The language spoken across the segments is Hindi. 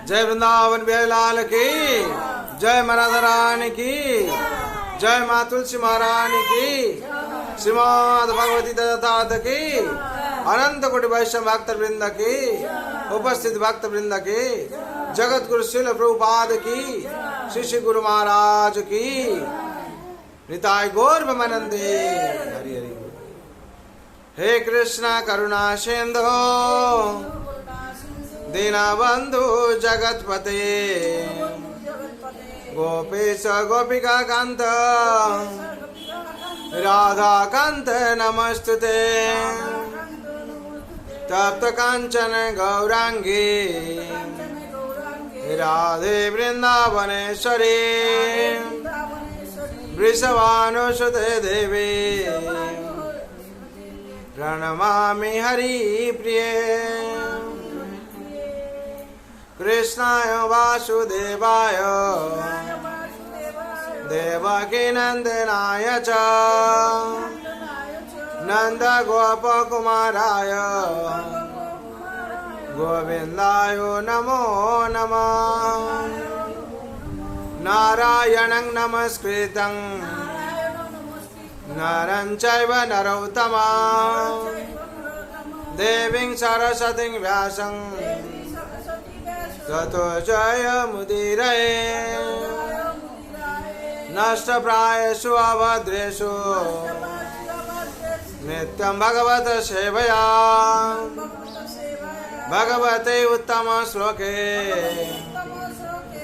जय वृंदावन बिहारी लाल की, जय राधा रानी की, जय माँ तुलसी महारानी की, श्रीमद् भगवती दत्तात की, अनंत कोटि वैष्णव भक्त वृंद की, उपस्थित भक्त वृंद की, जगत गुरु श्रील प्रभुपाद की, श्री श्री गुरु महाराज की, निताय गौर प्रेमानंदे। हरि हरि। हे कृष्ण करुणा सिंधु दीनबंधु जगतपते, गोपेश गोपिका कांत राधा कांत नमस्तुते, तप्त कांचन गौरांगी राधे वृंदावनेश्वरी, वृषभानुसुते देवी प्रणमामि हरि प्रिये। कृष्णाय वासुदेवाय देवकी नंदनाय च नंद गोपकुमाराय गोविंदाय नमो नमः। नारायणं नमस्कृतं नरं चैव नरोत्तमं, देवीं सरस्वतीं व्यासं ततो जयमुदीरये। नष्टप्रायेषु अभद्रेषु नित्यं भगवत सेवया, भगवते उत्तम श्लोके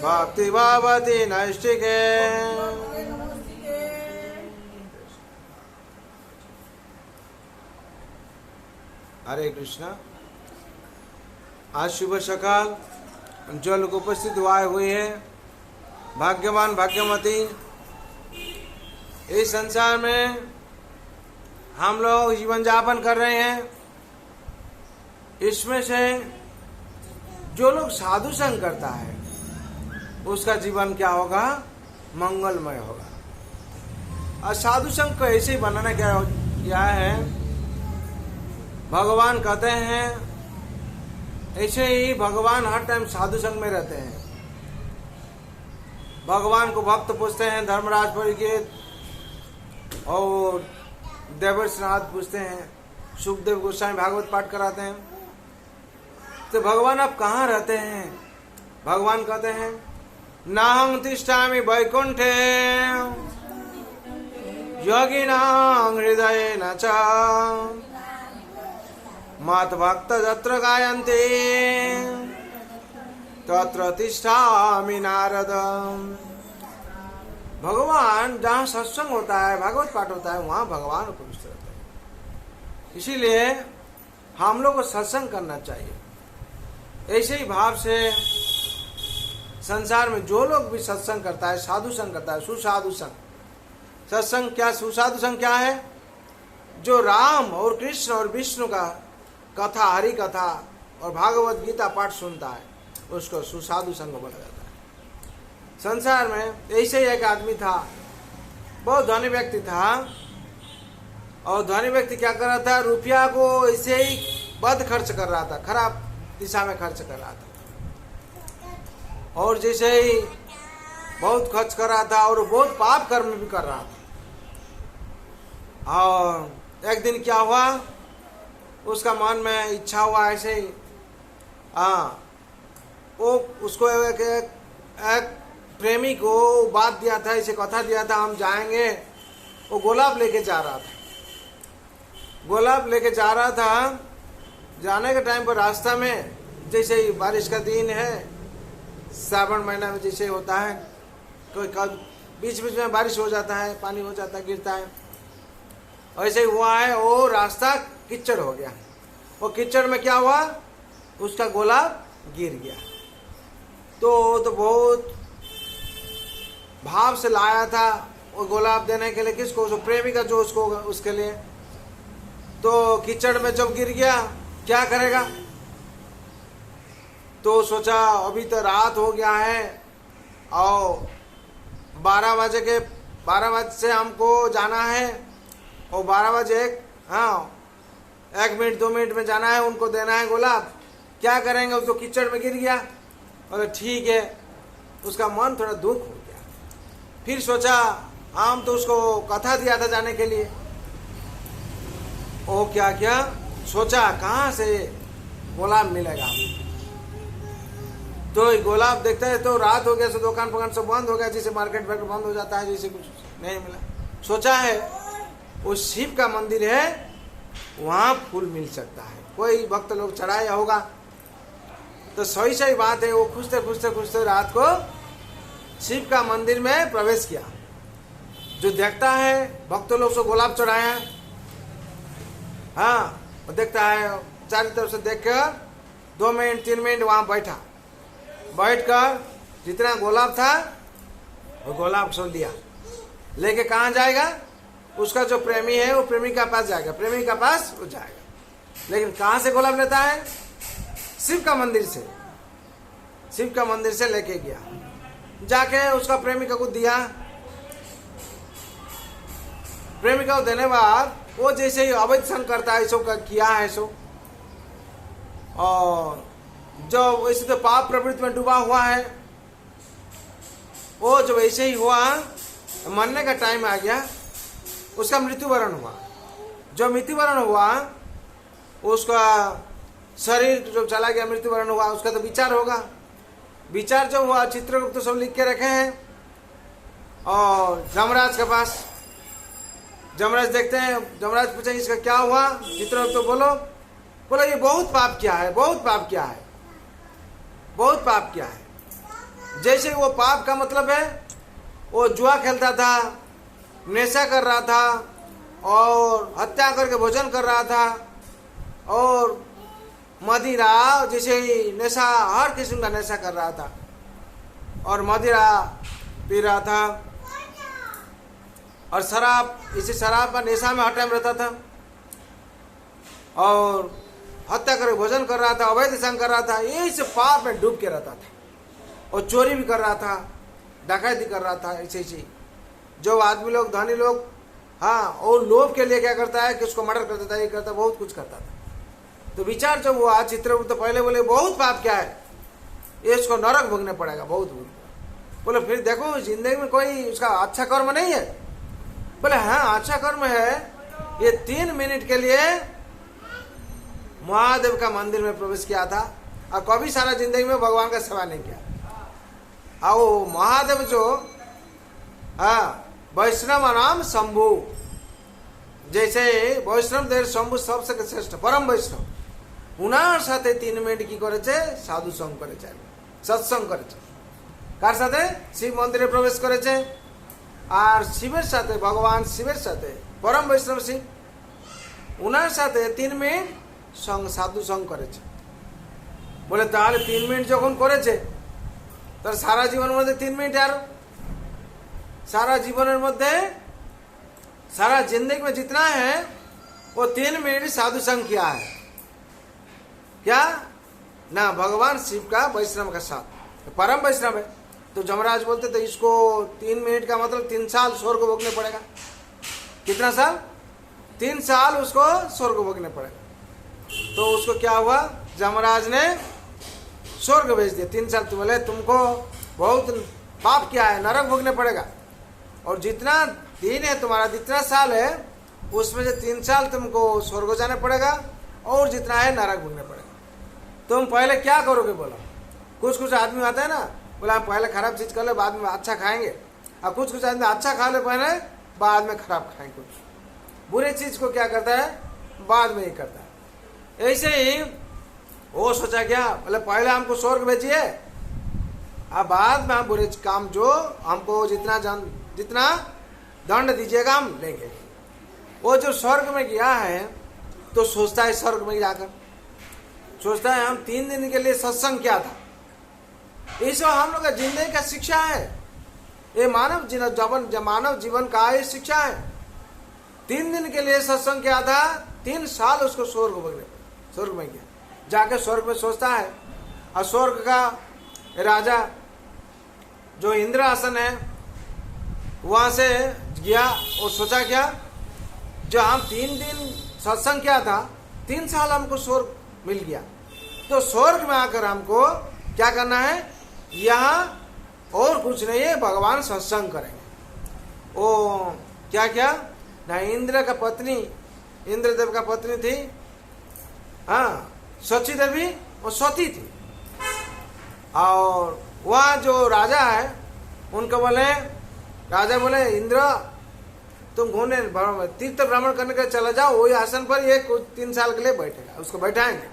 भक्ति भवति नैष्टिके। हरे कृष्णा। आज शुभ सकाल जो लोग उपस्थित हुए हैं, भाग्यवान भाग्यवती, इस संसार में हम लोग जीवन यापन कर रहे हैं। इसमें से जो लोग साधु संग करता है उसका जीवन क्या होगा? मंगलमय होगा। और साधु संग को ऐसे ही बनाना क्या है? भगवान कहते हैं ऐसे ही भगवान हर टाइम साधु संग में रहते हैं। भगवान को भक्त पूछते हैं, धर्मराज परिकेत और देवर्षनाथ पूछते हैं, सुखदेव गोस्वामी भागवत पाठ कराते हैं। तो भगवान आप कहाँ रहते हैं? भगवान कहते हैं नाहं तिष्ठामि वैकुंठे योगिनां हृदयेन च, मत् भक्त जत्र गायन्ति तत्र तिष्ठामि नारद। भगवान जहाँ सत्संग होता है, भागवत पाठ होता है, वहाँ भगवान उपविष्ट रहते हैं। इसीलिए हम लोग को सत्संग करना चाहिए। ऐसे ही भाव से संसार में जो लोग भी सत्संग करता है, साधु संग करता है, सुसाधु संग। सत्संग क्या, सुसाधु संग क्या है? जो राम और कृष्ण और विष्णु का कथा, हरि कथा और भागवत गीता पाठ सुनता है उसको सुसाधु संग बोला जाता है। संसार में ऐसे ही एक आदमी था, बहुत धनी व्यक्ति था, और धनी व्यक्ति क्या कर रहा था? रुपया को ऐसे ही बद खर्च कर रहा था, खराब दिशा में खर्च कर रहा था। और जैसे ही बहुत खर्च कर रहा था और बहुत पाप कर्म भी कर रहा था। और एक दिन क्या हुआ, उसका मन में इच्छा हुआ ऐसे ही, वो उसको एक प्रेमी को बात दिया था, इसे कथा दिया था, हम जाएंगे। वो गुलाब लेके जा रहा था, गुलाब लेके जा रहा था। जाने के टाइम पर रास्ता में, जैसे ही बारिश का दिन है, सावन महीना में जैसे होता है, कोई बीच बीच में बारिश हो जाता है, पानी हो जाता है, गिरता है, ऐसे ही हुआ है। वो रास्ता कीचड़ हो गया। वो कीचड़ में क्या हुआ? उसका गुलाब गिर गया। तो बहुत भाव से लाया था वो गुलाब देने के लिए। किसको? उसको प्रेमी का, जो उसको, उसके लिए। तो कीचड़ में जब गिर गया, क्या करेगा? तो सोचा अभी तो रात हो गया है और 12 बजे से हमको जाना है, और 12 बजे 1 मिनट 2 मिनट में जाना है, उनको देना है गुलाब। क्या करेंगे? उसको कीचड़ में गिर गया। बोले ठीक है। उसका मन थोड़ा दुख हो गया। फिर सोचा हम तो उसको कथा दिया था जाने के लिए। वो क्या क्या सोचा कहाँ से गुलाब मिलेगा। तो गुलाब देखता है तो रात हो गया, तो दुकान पकान सब बंद हो गया, जैसे मार्केट वार्केट बंद हो जाता है, जैसे कुछ नहीं मिला। सोचा है वो शिव का मंदिर है, वहां फूल मिल सकता है, कोई भक्त लोग चढ़ाया होगा। तो सही सही बात है। वो खुशते रात को शिव का मंदिर में प्रवेश किया। जो देखता है भक्त लोग से गुलाब चढ़ाया, हाँ, वो देखता है चारों तरफ से देखकर 2 मिनट 3 मिनट वहां बैठकर जितना गुलाब था वो गुलाब सुन लिया। लेके कहाँ जाएगा? उसका जो प्रेमी है वो प्रेमी का पास जाएगा, प्रेमी का पास वो जाएगा। लेकिन कहाँ से गुलाब लेता है? शिव का मंदिर से। शिव का मंदिर से लेके गया, जाके उसका प्रेमिका को दिया। प्रेमिका को देने बाद वो जैसे ही अवैध संग करता है, सो किया है सो, और जो वैसे तो पाप प्रवृत्ति में डूबा हुआ है, वो जो वैसे ही हुआ, मरने का टाइम आ गया, उसका मृत्युवरण हुआ। जो मृत्युवरण हुआ उसका शरीर जो चला गया, मृत्युवरण हुआ, उसका तो विचार होगा। विचार जो हुआ चित्रगुप्त तो सब लिख के रखे हैं। और जमराज के पास, जमराज देखते हैं, जमराज पूछे इसका क्या हुआ? चित्रगुप्त तो बोलो ये बहुत पाप किया है, बहुत पाप किया है, बहुत पाप किया है। जैसे वो पाप का मतलब है वो जुआ खेलता था, नशा कर रहा था, और हत्या करके भोजन कर रहा था, और मदिरा जैसे ही नशा, हर किस्म का नशा कर रहा था, और मदिरा पी रहा था, और शराब, इसी शराब का नशा में हर टाइम रहता था, और हत्या करके भोजन कर रहा था, अवैध संग कर रहा था, यही सब पाप में डूब के रहता था। और चोरी भी कर रहा था, डकैती कर रहा था, ऐसे जो आदमी लोग, धनी लोग, हाँ, और लोभ के लिए क्या करता है कि उसको मर्डर कर देता है, ये करता, बहुत कुछ करता था। तो विचार जब हुआ, चित्रगुप्त तो पहले बोले बहुत पाप क्या है, ये इसको नरक भोगने पड़ेगा, बहुत बोले फिर देखो जिंदगी में कोई उसका अच्छा कर्म नहीं है। बोले हाँ अच्छा कर्म है, ये 3 मिनट के लिए महादेव का मंदिर में प्रवेश किया था, और कभी सारा जिंदगी में भगवान का सेवा नहीं किया। और वो महादेव जो, हाँ, वैष्णव नाम शंभु, जैसे वैष्णव देव शंभु सबसे श्रेष्ठ परम वैष्णव, उनार साथे 3 मिनट की करे साधु संग करे, सत्संग करे, कार साथे शिव मंदिरे प्रवेश करे, और शिवेर साथे, भगवान शिवेर साथे परम वैष्णव शिव, उनार साथे 3 मिनट संग साधु संग करे। बोले ताहले 3 मिनट যখন করেছে, তার সারা জীবনের মধ্যে 3 मिनट यार, सारा जीवনের মধ্যে, सारा जिंदगी में जितना है वो 3 मिनट साधु संग किया है। क्या ना, भगवान शिव का वैष्णव का साथ, परम वैष्णव है। तो जमराज बोलते तो इसको 3 मिनट का मतलब 3 साल स्वर्ग भोगने पड़ेगा। कितना साल? 3 साल उसको स्वर्ग भोगने पड़ेगा। तो उसको क्या हुआ, जमराज ने स्वर्ग भेज दिया। 3 साल, बोले तुमको बहुत पाप किया है, नरक भोगने पड़ेगा, और जितना दिन है तुम्हारा, जितना साल है, उसमें से 3 साल तुमको स्वर्ग जाना पड़ेगा, और जितना है नरक भोगने पड़ेगा। तुम पहले क्या करोगे? बोला कुछ आदमी आता है ना, बोला हम पहले खराब चीज कर ले, बाद में अच्छा खाएंगे, और कुछ आदमी अच्छा खा ले पहले, बाद में खराब खाएंगे। कुछ बुरे चीज को क्या करता है, बाद में ही करता है। ऐसे ही वो सोचा क्या, बोले पहले हमको स्वर्ग भेजिए, अब बाद में हम बुरे काम जो हमको जितना दंड दीजिएगा हम लेंगे। वो जो स्वर्ग में गया है तो सोचता है, स्वर्ग में जाकर सोचता है हम 3 दिन के लिए सत्संग किया था, ये सब हम लोग का जिंदगी का शिक्षा है, ये मानव जीवन का ये शिक्षा है। 3 दिन के लिए सत्संग किया था, 3 साल उसको स्वर्ग में गया, जाके स्वर्ग में सोचता है, और स्वर्ग का राजा जो इंद्रासन है वहां से गया और सोचा क्या, जो हम 3 दिन सत्संग किया था, 3 साल हमको स्वर्ग मिल गया, तो स्वर्ग में आकर हमको क्या करना है, यहाँ और कुछ नहीं है, भगवान सत्संग करेंगे। ओ क्या क्या ना, इंद्र का पत्नी, इंद्रदेव का पत्नी थी, हाँ, सची देवी और सती थी। और वहाँ जो राजा है उनको बोले, राजा बोले इंद्र तुम घूमने तीर्थ भ्रमण करने के चला जाओ, वही आसन पर ये कुछ 3 साल के लिए बैठेगा, उसको बैठाएंगे।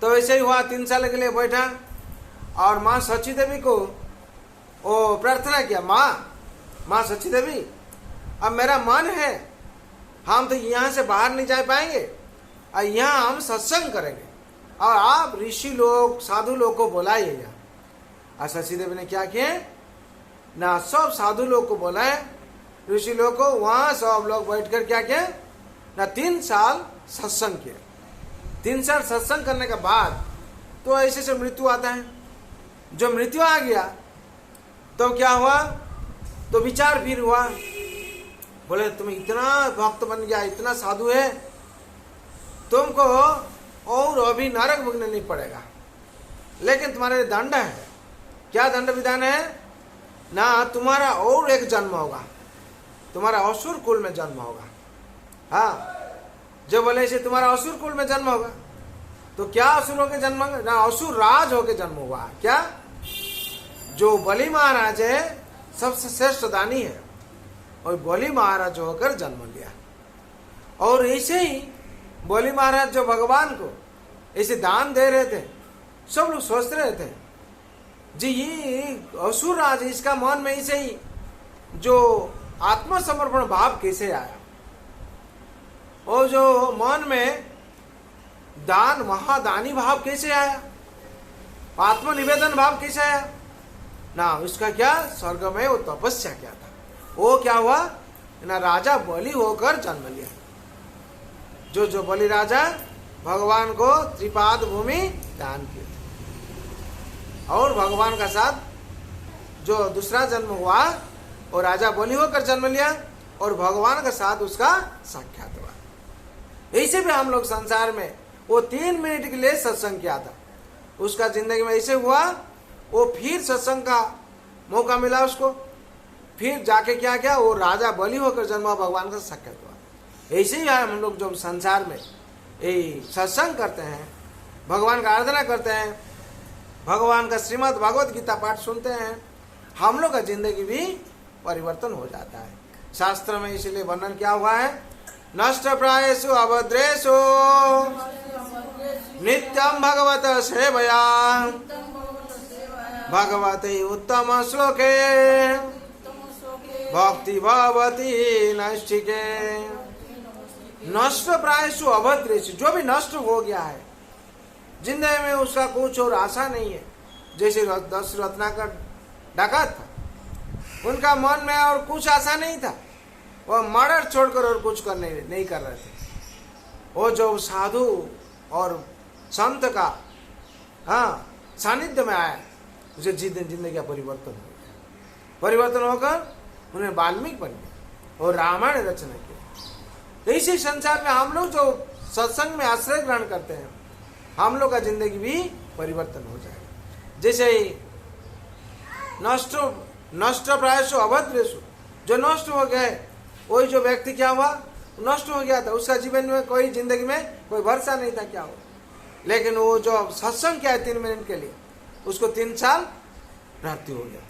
तो ऐसे ही हुआ, 3 साल के लिए बैठा। और माँ सची देवी को वो प्रार्थना किया, माँ सची देवी, अब मेरा मन है, हम तो यहाँ से बाहर नहीं जा पाएंगे और यहाँ हम सत्संग करेंगे, और आप ऋषि लोग साधु लोग को बुलाइए यहाँ। और सची देवी ने क्या किए ना, सब साधु लोग को बुलाए, ऋषि लोग को, वहाँ सब लोग बैठकर क्या किए ना, 3 साल सत्संग किए। 3 साल सत्संग करने के बाद तो ऐसे से मृत्यु आता है। जो मृत्यु आ गया तो क्या हुआ, तो विचार फिर हुआ, बोले तुम इतना भक्त बन गया, इतना साधु है, तुमको और अभी नरक भोगने नहीं पड़ेगा, लेकिन तुम्हारे दंड है। क्या दंड विधान है ना, तुम्हारा और एक जन्म होगा, तुम्हारा असुर कुल में जन्म होगा। हाँ, जो बोले इसे तुम्हारा असुर कुल में जन्म होगा, तो क्या असुर होके जन्म होगा ना, असुर राज होके जन्म हुआ। क्या, जो बलि महाराज है सबसे श्रेष्ठ दानी है, और बलि महाराज होकर जन्म लिया। और ऐसे ही बलि महाराज जो भगवान को ऐसे दान दे रहे थे, सब लोग सोच रहे थे जी ये असुर राज, इसका मन में ऐसे ही जो आत्मसमर्पण भाव कैसे आया, और जो मन में दान महादानी भाव कैसे आया, आत्मनिवेदन भाव कैसे आया ना, उसका क्या स्वर्ग में वो तपस्या किया था, वो क्या हुआ ना, राजा बलि होकर जन्म लिया। जो बलि राजा भगवान को त्रिपाद भूमि दान किए थे, और भगवान का साथ जो दूसरा जन्म हुआ वो राजा बलि होकर जन्म लिया, और भगवान का साथ उसका साक्षात हुआ। ऐसे भी हम लोग संसार में वो 3 मिनट के लिए सत्संग किया था, उसका जिंदगी में ऐसे हुआ, वो फिर सत्संग का मौका मिला उसको, फिर जाके क्या किया, वो राजा बलि होकर जन्म हुआ, भगवान का साक्षात हुआ। ऐसे ही है हम लोग जो संसार में सत्संग करते हैं, भगवान का आराधना करते हैं, भगवान का श्रीमद् भगवत गीता पाठ सुनते हैं, हम लोग का जिंदगी भी परिवर्तन हो जाता है। शास्त्र में इसलिए वर्णन क्या हुआ है, नष्ट प्रायेषु अभद्रेषु नित्यं भगवत सेवया भगवते उत्तम श्लोके भक्ति भवती नैष्ठिके। नष्ट प्रायेषु अभद्रेषु, जो भी नष्ट हो गया है जिंदगी में, उसका कुछ और आशा नहीं है। जैसे 10 रत्नाकर डाकत था, उनका मन में और कुछ आशा नहीं था, वो मर्डर छोड़कर और कुछ करने नहीं कर रहे थे। वो जो साधु और संत का सानिध्य में आया, उसे जिंदगी का परिवर्तन हो गया। परिवर्तन होकर उन्हें वाल्मीकि बन गया और रामायण रचना किया। इसी संसार में हम लोग जो सत्संग में आश्रय ग्रहण करते हैं, हम लोग का जिंदगी भी परिवर्तन हो जाएगा। जैसे ही नष्ट प्रायेषु अभद्रेषु, जो नष्ट हो गए, वही जो व्यक्ति क्या हुआ, नष्ट हो गया था, उसका जीवन में कोई जिंदगी में कोई भरोसा नहीं था क्या हो। लेकिन वो जो सत्संग किया है 3 मिनट के लिए, उसको 3 साल मृत्यु हो गया,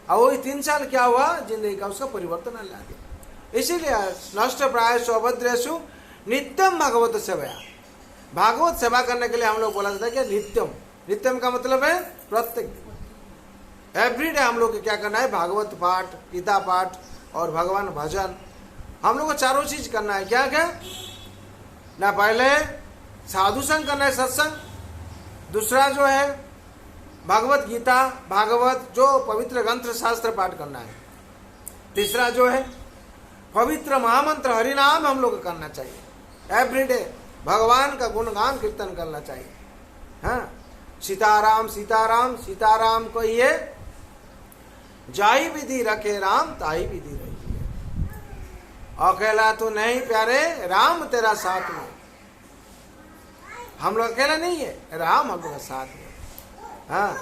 और वही 3 साल क्या हुआ, जिंदगी का उसका परिवर्तन ला गया। इसीलिए नष्ट प्रायेषु अभद्रेषु नित्यम भगवत सेवया, भागवत सेवा करने के लिए हम लोग बोला जाता है कि नित्यम। नित्यम का मतलब है प्रत्येक, एवरीडे हम लोग को क्या करना है, भागवत पाठ, गीता पाठ और भगवान भजन, हम लोग को चारों चीज करना है। क्या क्या ना, पहले साधु संग करना है, सत्संग, दूसरा जो है भगवत गीता, भागवत जो पवित्र ग्रंथ शास्त्र पाठ करना है, तीसरा जो है पवित्र महामंत्र हरिनाम हम लोग को करना चाहिए। एवरीडे भगवान का गुणगान कीर्तन करना चाहिए। हाँ, सीताराम सीताराम सीताराम को ये जाई विधि रखे राम ताई विधि रही। अकेला तो नहीं प्यारे, राम तेरा साथ में। हम लोग अकेला नहीं है, राम हम लोग साथ में। हाँ,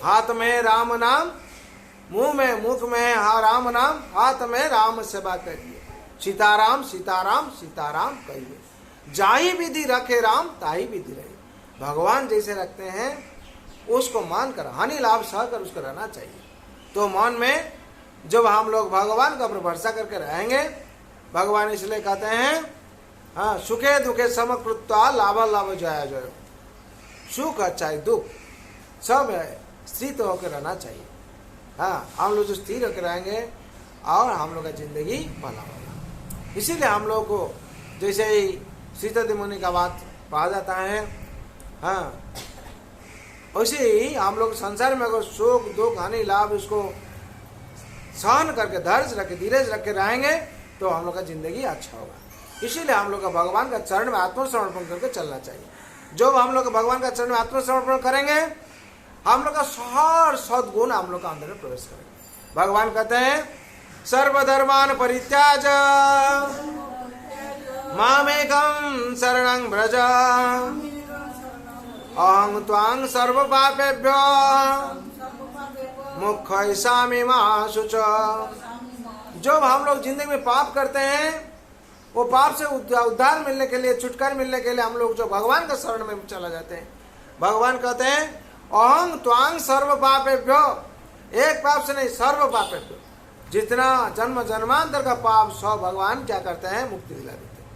हाथ में राम नाम, मुंह में मुख में राम नाम, हाथ में राम सेवा करिए। सीताराम सीताराम सीताराम कहिए। जाही विधि रखे राम ताही विधि रहे। भगवान जैसे रखते हैं उसको मानकर हानि लाभ सहकर उसको रहना चाहिए। तो मन में जब हम लोग भगवान का भरोसा करके रहेंगे, भगवान इसलिए कहते हैं हाँ सुखे दुखे समकृत्वा लाभ लाभ जया जय। सुख चाहे दुख सब स्थिर होकर रहना चाहिए। हाँ हम लोग जो स्थिर होकर रहेंगे और हम लोग का जिंदगी भला होगा। इसीलिए हम लोग को जैसे ही सीतादी मुनि का बात पढ़ा जाता है, हाँ वैसे ही हम लोग संसार में अगर सुख दुख हानि लाभ इसको सहन करके धैर्य रख के धीरज रख के रहेंगे तो हम लोग का जिंदगी अच्छा होगा। इसीलिए हम लोग का भगवान का चरण में आत्मसमर्पण करके चलना चाहिए। जब हम लोग भगवान का चरण में आत्मसमर्पण करेंगे हम लोग का हर सद्गुण हम लोग का अंदर में प्रवेश करेंगे। भगवान कहते हैं सर्वधर्मान परित्याज मामेकं शरणं व्रज अहं त्वां सर्व पापेभ्यो मोक्षयिष्यामि मा शुच। जब हम लोग जिंदगी में पाप करते हैं वो पाप से उद्धार मिलने के लिए, छुटकारा मिलने के लिए हम लोग जो भगवान का शरण में चला जाते हैं। भगवान कहते हैं अहं त्वां सर्व पापेभ्यो, एक पाप से नहीं सर्व पापेभ्यो, जितना जन्म जन्मांतर का पाप सब भगवान क्या करते हैं मुक्ति दिला देते हैं।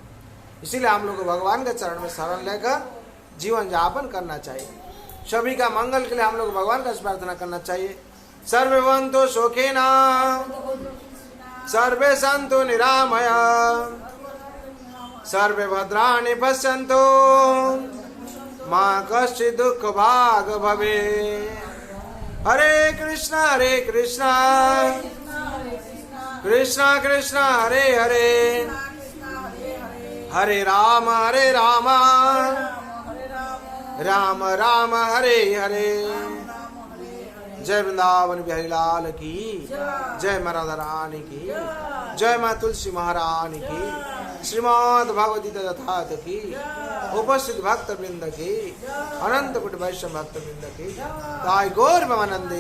इसीलिए हम लोग को भगवान के चरण में शरण लेकर जीवन यापन करना चाहिए। सभी का मंगल के लिए हम लोग भगवान का प्रार्थना करना चाहिए। सर्वे भवन्तु सुखिनः सर्वे सन्तु निरामया सर्वे भद्राणि पश्यन्तु मा कश्चित् दुःख भाग भवेत्। हरे कृष्णा कृष्णा कृष्णा हरे हरे, हरे राम राम राम हरे हरे। जय वृंदावन बिहारी लाल की जय, माँ राधा रानी की जय, माँ तुलसी महारानी की, श्रीमद् भगवती यथार्थ की, उपस्थित भक्त वृंद की, अनंत कोटि वैष्णव भक्त वृंद की, ताई गौर ब्रह्मानंदे।